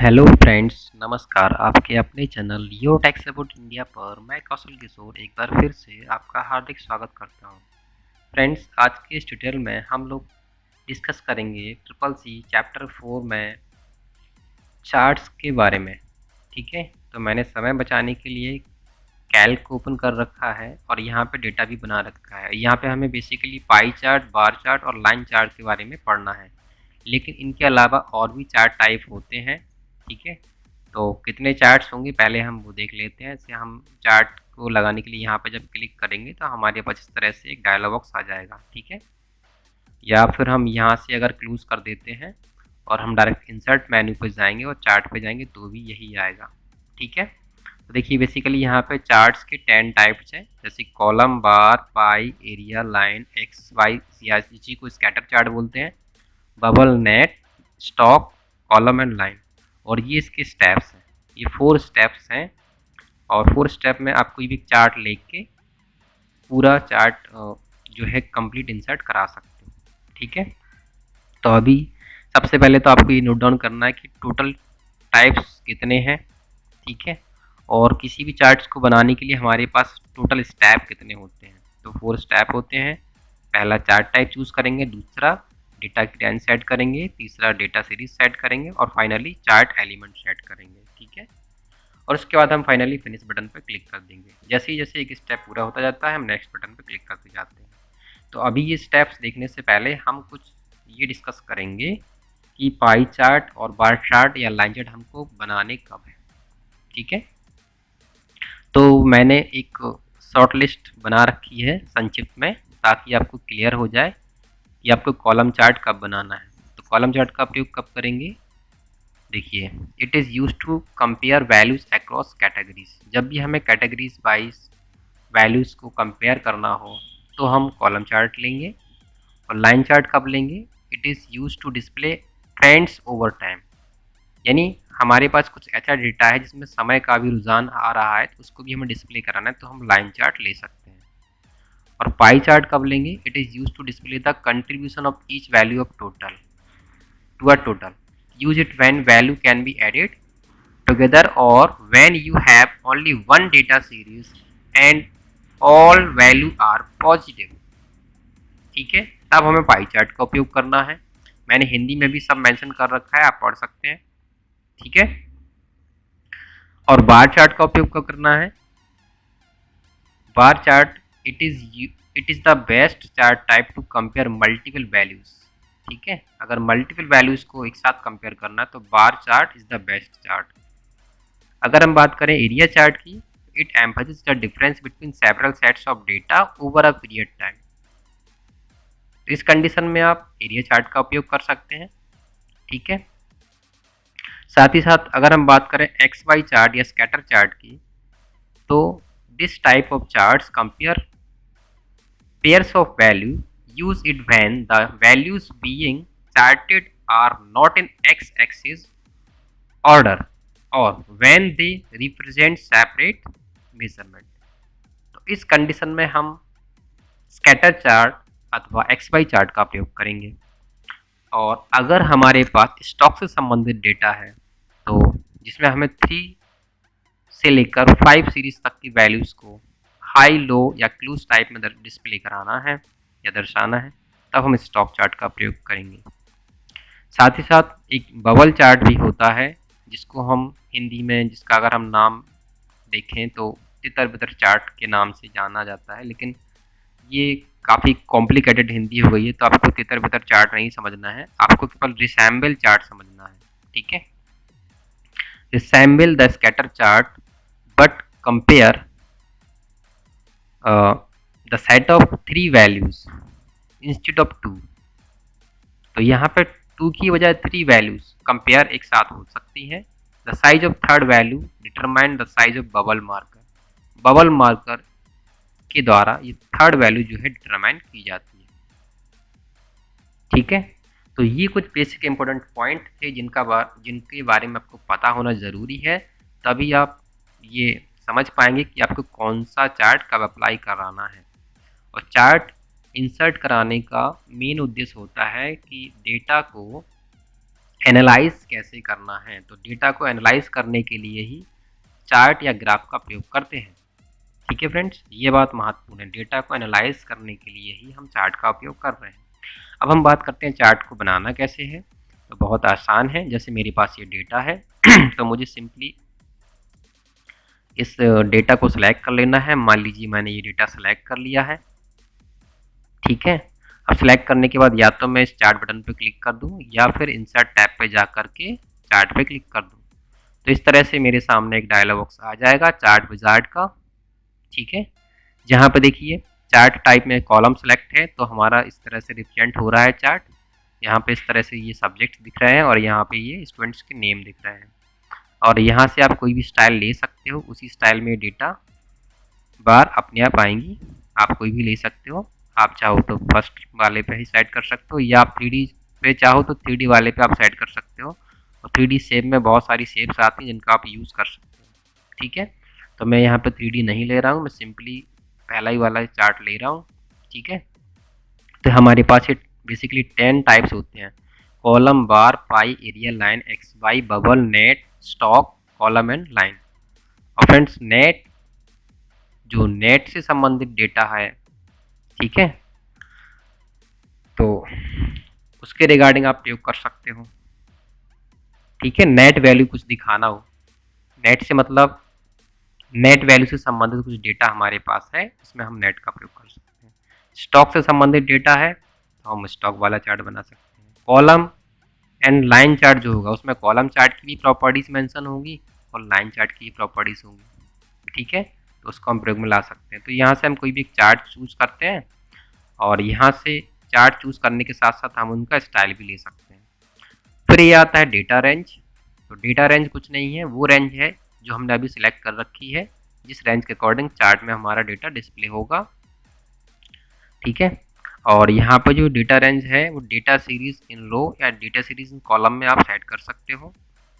Hello friends, नमस्कार। आपके अपने channel your tax about India पर मैं कौशल किशोर एक बार फिर से आपका हार्दिक स्वागत करता हूं। फ्रेंड्स, आज के इस ट्यूटोरियल में हम लोग डिस्कस करेंगे ट्रिपल सी चैप्टर 4 में चार्ट्स के बारे में। ठीक है, तो मैंने समय बचाने के लिए कैल्क ओपन कर रखा है और यहाँ पे डेटा भी बना रखा है। यहाँ पे हमें basically pie chart, bar chart और लाइन चार्ट के बारे में पढ़ना है, लेकिन इनके अलावा और भी चार्ट टाइप होते हैं। ठीक है, तो कितने चार्ट्स होंगे पहले हम वो देख लेते हैं। जैसे हम चार्ट को लगाने के लिए यहाँ पे जब क्लिक करेंगे तो हमारे पास इस तरह से एक डायलॉग बॉक्स आ जाएगा। ठीक है, या फिर हम यहाँ से अगर क्लोज कर देते हैं और हम डायरेक्ट इंसर्ट मेन्यू पे जाएंगे और चार्ट पे जाएंगे तो भी यही आएगा। ठीक है, तो देखिए बेसिकली यहाँ पे चार्ट्स के 10 टाइप्स हैं, जैसे column, bar, pie, area, line, X Y, इसी को स्कैटर चार्ट बोलते हैं, bubble, net, stock, column and line. और ये इसके स्टेप्स हैं, ये 4 स्टेप्स हैं और 4 स्टेप में आप कोई भी चार्ट लेके पूरा चार्ट जो है कंप्लीट इंसर्ट करा सकते हो। ठीक है, तो अभी सबसे पहले तो आपको ये नोट डाउन करना है कि टोटल टाइप्स कितने हैं। ठीक है, और किसी भी चार्ट्स को बनाने के लिए हमारे पास टोटल स्टेप कितने होते हैं। तो 4 स्टेप होते हैं। पहला चार्ट टाइप चूज करेंगे, दूसरा डेटा की रेंज सेट करेंगे, तीसरा डेटा सीरीज सेट करेंगे और फाइनली चार्ट एलिमेंट सेट करेंगे। ठीक है, और उसके बाद हम फाइनली फिनिश बटन पर क्लिक कर देंगे। जैसे ही जैसे एक स्टेप पूरा होता जाता है हम नेक्स्ट बटन पर क्लिक करते जाते हैं। तो अभी ये स्टेप्स देखने से पहले हम कुछ ये डिस्कस करेंगे कि पाई चार्ट और बार चार्ट या लाइन चार्ट हमको बनाने कब है। ठीक है, तो मैंने एक शॉर्ट लिस्ट बना रखी है संक्षिप्त में, ताकि आपको क्लियर हो जाए कि आपको कॉलम चार्ट कब बनाना है। तो कॉलम चार्ट का प्रयोग कब करेंगे, देखिए, it is use to compare values across categories. जब भी हमें कैटेगरीज वाइज वैल्यूज को कंपेयर करना हो तो हम कॉलम चार्ट लेंगे। और लाइन चार्ट कब लेंगे, it is use to display trends over time. यानी हमारे पास कुछ ऐसा डेटा है जिसमें समय का भी रुझान आ रहा है, तो उसको भी हमें डिस्प्ले कराना है, तो हम लाइन चार्ट ले सकते हैं। और पाई चार्ट कब लेंगे, it is use to display the contribution of each value of total to a total. Use it when value can be added together or when you have only one data series and all value are positive. ठीक है, तब हमें pie chart का उपयोग करना है। मैंने हिंदी में भी सब मेंशन कर रखा है, आप पढ़ सकते हैं। ठीक है, और बार चार्ट का उपयोग कब करना है, bar chart it is the best chart type two compare multiple values. ठीक है, अगर मल्टीपल वैल्यूज को एक साथ कंपेयर करना है तो bar chart is the best chart. अगर हम बात करें एरिया चार्ट की, it emphasises the difference between several sets of data over a period time. तो इस कंडीशन में आप एरिया चार्ट का उपयोग कर सकते हैं। ठीक है, साथ ही साथ अगर हम बात करें एक्स वाई चार्ट या स्कैटर चार्ट की, तो this type of charts compare pairs of value. Use it when the values being charted are not in x-axis order or when they represent separate measurement. तो इस condition में हम scatter chart अथवा x Y chart का प्रयोग करेंगे। और अगर हमारे पास स्टॉक से संबंधित डेटा है, तो जिसमें हमें 3 से लेकर 5 सीरीज तक की वैल्यूज को हाई, लो या क्लूज टाइप में डिस्प्ले कराना है या दर्शाना है, तब हम स्टॉक चार्ट का प्रयोग करेंगे। साथ ही साथ एक बबल चार्ट भी होता है, जिसको हम हिंदी में, जिसका अगर हम नाम देखें तो तितर बितर चार्ट के नाम से जाना जाता है, लेकिन ये काफ़ी कॉम्प्लिकेटेड हिंदी हो गई है, तो आपको तितर बितर चार्ट नहीं समझना है, आपको केवल रिसैम्बल चार्ट समझना है। ठीक है, resemble the scatter chart but compare the set of 3 values instead of 2। तो यहाँ पे 2 की बजाय 3 वैल्यूज कंपेयर एक साथ हो सकती हैं। The size of third value determine the size of bubble marker. Bubble marker के द्वारा ये थर्ड वैल्यू जो है डिटरमाइन की जाती है। ठीक है, तो ये कुछ बेसिक इंपॉर्टेंट पॉइंट थे जिनके बारे में आपको पता होना ज़रूरी है, तभी आप ये समझ पाएंगे कि आपको कौन सा चार्ट कब अप्लाई कराना है। और चार्ट इंसर्ट कराने का मेन उद्देश्य होता है कि डेटा को एनालाइज कैसे करना है, तो डेटा को एनालाइज करने के लिए ही चार्ट या ग्राफ का प्रयोग करते हैं। ठीक है फ्रेंड्स, ये बात महत्वपूर्ण है, डेटा को एनालाइज करने के लिए ही हम चार्ट का उपयोग कर रहे हैं। अब हम बात करते हैं चार्ट को बनाना कैसे है। तो बहुत आसान है, जैसे मेरे पास ये डेटा है तो मुझे सिंपली इस डेटा को सिलेक्ट कर लेना है। मान लीजिए मैंने ये डेटा सिलेक्ट कर लिया है। ठीक है, अब सिलेक्ट करने के बाद या तो मैं इस चार्ट बटन पर क्लिक कर दूं या फिर इंसर्ट टैब पे जा करके चार्ट पे क्लिक कर दूं। तो इस तरह से मेरे सामने एक डायलॉग बॉक्स आ जाएगा चार्ट विजार्ड का। ठीक है, जहाँ पे देखिए चार्ट टाइप में कॉलम सेलेक्ट है, तो हमारा इस तरह से रिप्रेजेंट हो रहा है चार्ट। यहाँ पे इस तरह से ये सब्जेक्ट दिख रहे हैं और यहाँ पे ये स्टूडेंट्स के नेम दिख रहे हैं। और यहाँ से आप कोई भी स्टाइल ले सकते हो, उसी स्टाइल में डेटा बार अपने आप आएंगी। आप कोई भी ले सकते हो, आप चाहो तो फर्स्ट वाले पे ही सेट कर सकते हो, या आप 3D पे चाहो तो 3D वाले पे आप सेट कर सकते हो। और 3D शेप में बहुत सारी शेप्स आती हैं जिनका आप यूज़ कर सकते हो। ठीक है, तो मैं यहाँ पे 3D नहीं ले रहा हूँ, मैं सिंपली पहला ही वाला चार्ट ले रहा हूँ। ठीक है, तो हमारे पास ये बेसिकली 10 टाइप्स होते हैं: column, bar, pie, area, line, X Y, bubble, net, stock, column and line. और फ्रेंड्स, नेट जो नेट से संबंधित डेटा है, ठीक है, तो उसके रिगार्डिंग आप प्रयोग कर सकते हो। ठीक है, नेट वैल्यू कुछ दिखाना हो, नेट से मतलब नेट वैल्यू से संबंधित कुछ डेटा हमारे पास है, इसमें हम नेट का प्रयोग कर सकते हैं। स्टॉक से संबंधित डेटा है तो हम स्टॉक वाला चार्ट बना सकते हैं। कॉलम एंड लाइन चार्ट जो होगा उसमें कॉलम चार्ट की भी प्रॉपर्टीज मेंशन होगी और लाइन चार्ट की भी प्रॉपर्टीज होंगी। ठीक है, तो उसको हम प्रयोग में ला सकते हैं। तो यहाँ से हम कोई भी एक चार्ट चूज करते हैं और यहाँ से चार्ट चूज करने के साथ साथ हम उनका स्टाइल भी ले सकते हैं। फिर ये आता है डेटा रेंज। तो डेटा रेंज कुछ नहीं है, वो रेंज है जो हमने अभी सिलेक्ट कर रखी है, जिस रेंज के अकॉर्डिंग चार्ट में हमारा डेटा डिस्प्ले होगा। ठीक है, और यहाँ पर जो डेटा रेंज है वो डेटा सीरीज इन रो या डेटा सीरीज इन कॉलम में आप सेट कर सकते हो।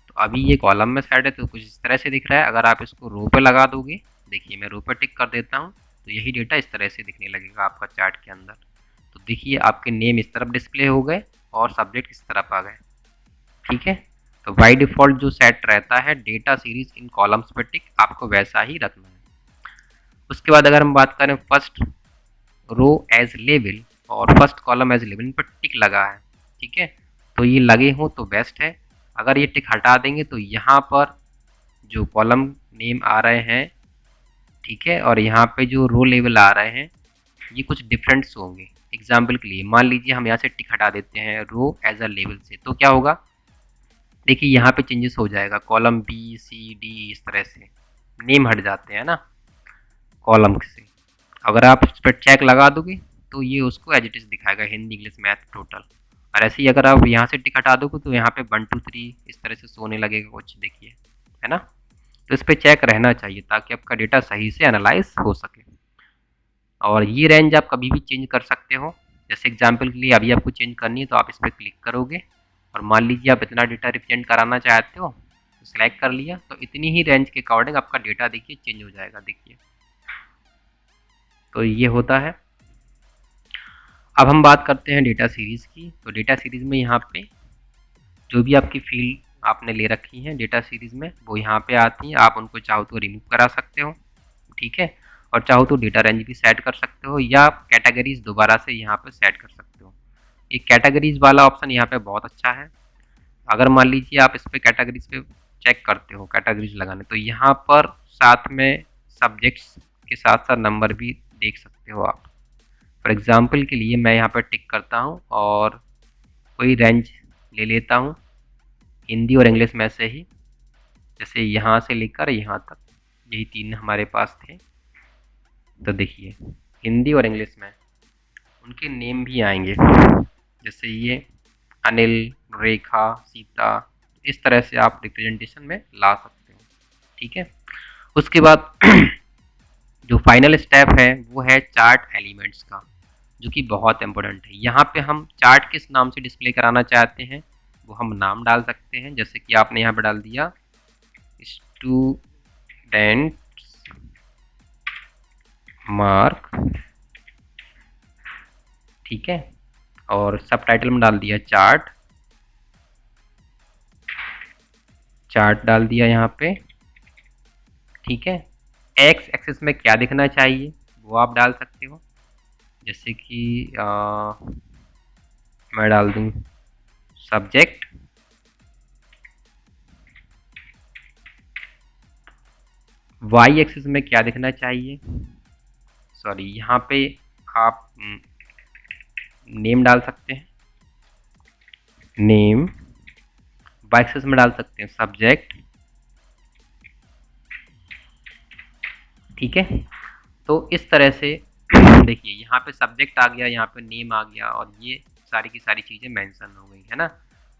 तो अभी ये कॉलम में सेट है तो कुछ इस तरह से दिख रहा है। अगर आप इसको रो पे लगा दोगे, देखिए मैं रो पे टिक कर देता हूँ, तो यही डेटा इस तरह से दिखने लगेगा आपका चार्ट के अंदर। तो देखिए आपके नेम इस तरफ डिस्प्ले हो गए और सब्जेक्ट इस तरफ आ गए। ठीक है, तो बाय डिफ़ॉल्ट जो सेट रहता है डेटा सीरीज इन कॉलम्स पे टिक, आपको वैसा ही रखना है। उसके बाद अगर हम बात करें फर्स्ट रो एज लेवल और फर्स्ट कॉलम एज लेवल, इन पर टिक लगा है। ठीक है, तो ये लगे हों तो बेस्ट है। अगर ये टिक हटा देंगे तो यहाँ पर जो कॉलम नेम आ रहे हैं, ठीक है, और यहाँ पे जो रो लेवल आ रहे हैं, ये कुछ डिफरेंट्स होंगे। एग्जाम्पल के लिए मान लीजिए हम यहाँ से टिक हटा देते हैं रो एज अ लेवल से, तो क्या होगा, देखिए यहाँ पे चेंजेस हो जाएगा, कॉलम बी सी डी इस तरह से नेम हट जाते हैं ना कॉलम से। अगर आप इस पर चेक लगा दोगे तो ये उसको एज इट इज दिखाएगा, हिंदी इंग्लिश मैथ टोटल। और ऐसे ही अगर आप यहाँ से टिक हटा दोगे तो यहाँ पे 1 2 3 इस तरह से सोने लगेगा कुछ, देखिए, है ना। तो इस पर चेक रहना चाहिए ताकि आपका डेटा सही से एनालाइज हो सके। और ये रेंज आप कभी भी चेंज कर सकते हो। जैसे एग्जाम्पल के लिए अभी आपको चेंज करनी है तो आप इस पर क्लिक करोगे और मान लीजिए आप इतना डेटा रिप्रेजेंट कराना चाहते हो, तो सिलेक्ट कर लिया, तो इतनी ही रेंज के अकॉर्डिंग आपका डेटा देखिए चेंज हो जाएगा, देखिए। तो ये होता है। अब हम बात करते हैं डेटा सीरीज़ की। तो डेटा सीरीज़ में यहाँ पे जो भी आपकी फील्ड आपने ले रखी हैं डेटा सीरीज़ में, वो यहाँ पे आती हैं। आप उनको चाहो तो रिमूव करा सकते हो, ठीक है, और चाहो तो डेटा रेंज भी सेट कर सकते हो, या कैटेगरीज दोबारा से यहाँ पे सेट कर सकते हो। ये कैटेगरीज वाला ऑप्शन यहाँ पे बहुत अच्छा है। अगर मान लीजिए आप इस पर कैटेगरीज पे चेक करते हो कैटेगरीज लगाने, तो यहाँ पर साथ में सब्जेक्ट्स के साथ साथ नंबर भी देख सकते हो आप। फॉर एग्जाम्पल के लिए मैं यहाँ पर टिक करता हूँ और कोई रेंज ले लेता हूँ हिंदी और इंग्लिश में से ही, जैसे यहाँ से लेकर यहाँ तक, यही 3 हमारे पास थे। तो देखिए हिंदी और इंग्लिश में उनके नेम भी आएंगे, जैसे ये अनिल, रेखा, सीता, इस तरह से आप रिप्रेजेंटेशन में ला सकते हो। ठीक है, उसके बाद जो फाइनल स्टेप है वो है चार्ट एलिमेंट्स का, जो कि बहुत इंपॉर्टेंट है। यहाँ पे हम चार्ट किस नाम से डिस्प्ले कराना चाहते हैं वो हम नाम डाल सकते हैं, जैसे कि आपने यहाँ पे डाल दिया स्टूडेंट मार्क, ठीक है, और सब टाइटल में डाल दिया चार्ट चार्ट डाल दिया यहाँ पे, ठीक है। एक्स एक्सिस में क्या दिखना चाहिए वो आप डाल सकते हो, जैसे कि मैं डाल दूँ सब्जेक्ट, वाई एक्सिस में क्या दिखना चाहिए, सॉरी यहाँ पे आप नेम डाल सकते हैं, नेम, वाई एक्सिस में डाल सकते हैं सब्जेक्ट, ठीक है। तो इस तरह से देखिए यहाँ पे सब्जेक्ट आ गया, यहाँ पे नेम आ गया, और ये सारी की सारी चीज़ें मेंशन हो गई है ना।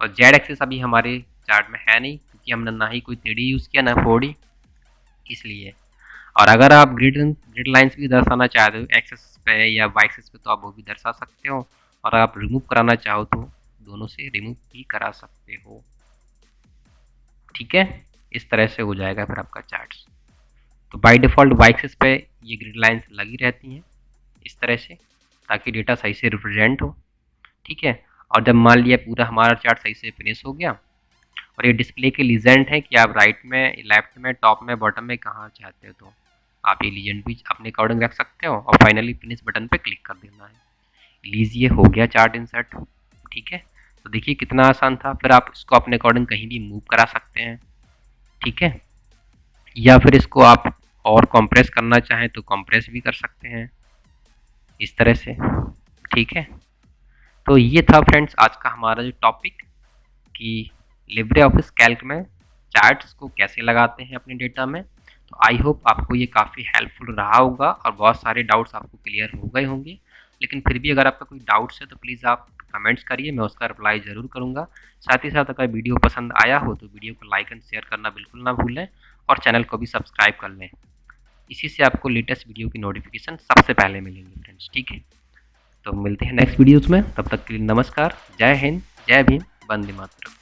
और जेड एक्सिस अभी हमारे चार्ट में है नहीं, क्योंकि हमने ना ही कोई 3D यूज़ किया ना 4D, इसलिए। और अगर आप ग्रिड लाइंस भी दर्शाना चाहते हो एक्सिस पे या वाई एक्सिस पे, तो आप वो भी दर्शा सकते हो। और आप रिमूव कराना चाहो तो दोनों से रिमूव भी करा सकते हो, ठीक है। इस तरह से हो जाएगा फिर आपका चार्ट। तो बाय डिफ़ॉल्ट वाई एक्सिस पे ये ग्रिड लाइंस लगी रहती हैं इस तरह से, ताकि डेटा सही से रिप्रेजेंट हो, ठीक है। और जब मान लिया पूरा हमारा चार्ट सही से फिनिश हो गया, और ये डिस्प्ले के लीजेंड है कि आप राइट में, लेफ्ट में, टॉप में, बॉटम में कहाँ चाहते हो, तो आप ये लीजेंड भी अपने अकॉर्डिंग रख सकते हो, और फाइनली फिनिश बटन पे क्लिक कर देना है। लीजिए हो गया चार्ट इंसर्ट, ठीक है। तो देखिए कितना आसान था। फिर आप इसको अपने अकॉर्डिंग कहीं भी मूव करा सकते हैं, ठीक है। या फिर इसको आप और कंप्रेस करना चाहें तो कंप्रेस भी कर सकते हैं इस तरह से, ठीक है। तो ये था फ्रेंड्स आज का हमारा जो टॉपिक, कि लिब्रे ऑफिस कैल्क में चार्ट्स को कैसे लगाते हैं अपने डेटा में। तो आई होप आपको ये काफ़ी हेल्पफुल रहा होगा, और बहुत सारे डाउट्स आपको क्लियर हो गए होंगे। लेकिन फिर भी अगर आपका कोई डाउट्स है तो प्लीज़ आप कमेंट्स करिए, मैं उसका रिप्लाई ज़रूर करूँगा। साथ ही साथ अगर वीडियो पसंद आया हो तो वीडियो को लाइक एंड शेयर करना बिल्कुल ना भूलें, और चैनल को भी सब्सक्राइब कर लें। इसी से आपको लेटेस्ट वीडियो की नोटिफिकेशन सबसे पहले मिलेंगी फ्रेंड्स, ठीक है। तो मिलते हैं नेक्स्ट वीडियोज़ में, तब तक के लिए नमस्कार, जय हिंद, जय भीम, वंदे मातरम।